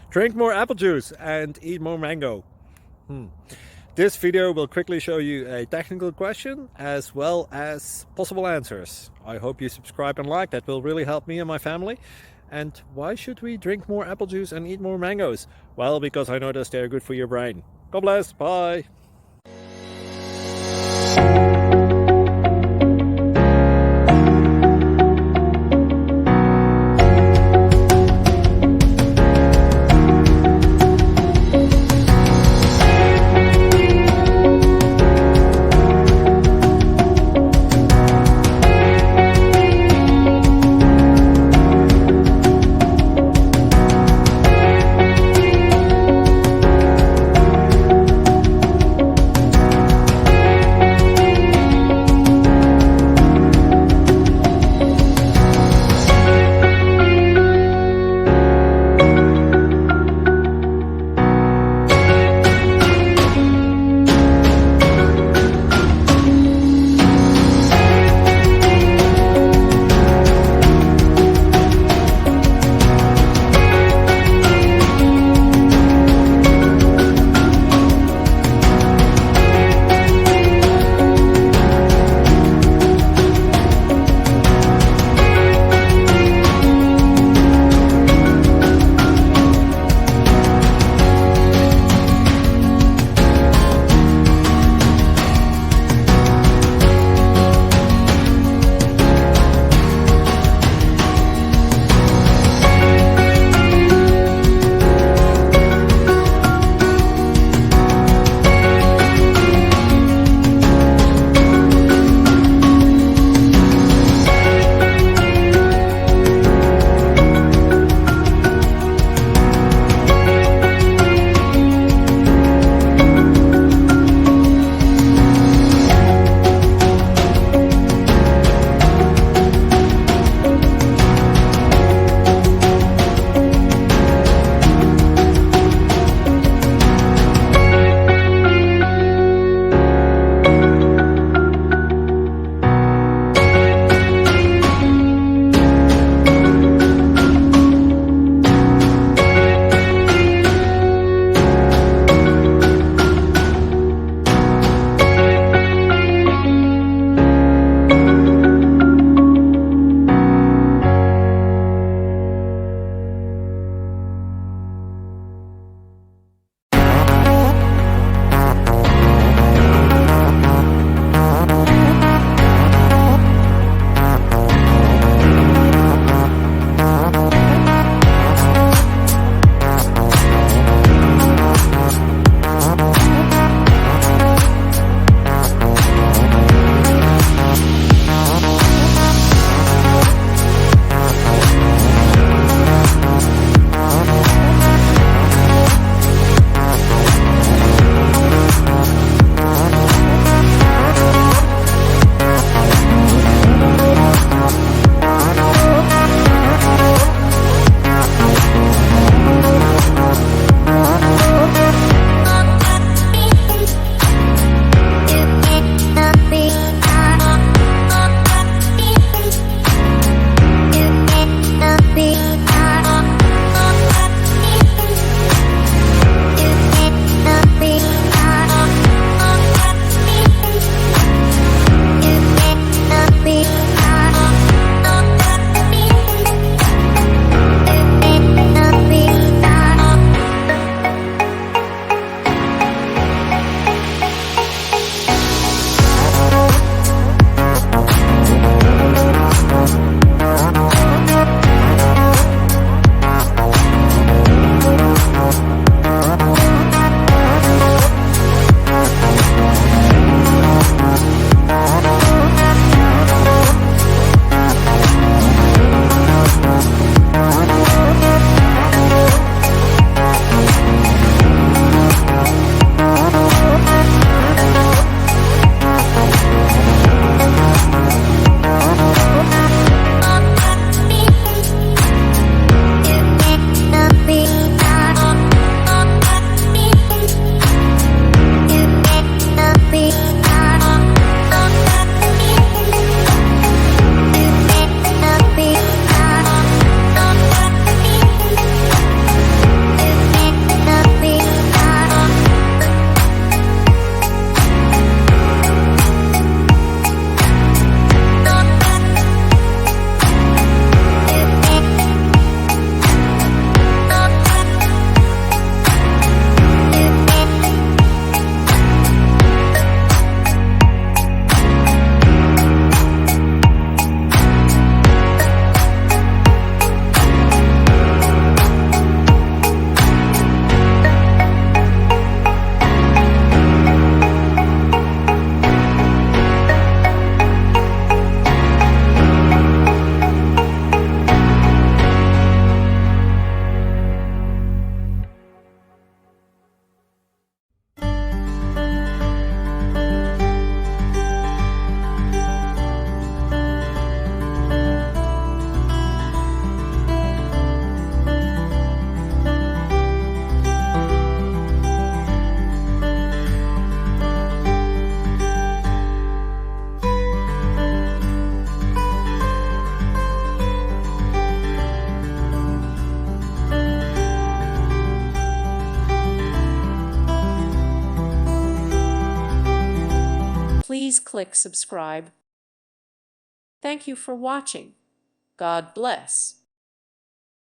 Drink more apple juice and eat more mango. This video will quickly show you a technical question as well as possible answers. I hope you subscribe and like, that will really help me and my family. And why should we drink more apple juice and eat more mangoes? Well, because I noticed they're good for your brain. God bless, bye! click subscribe. Thank you for watching. God bless.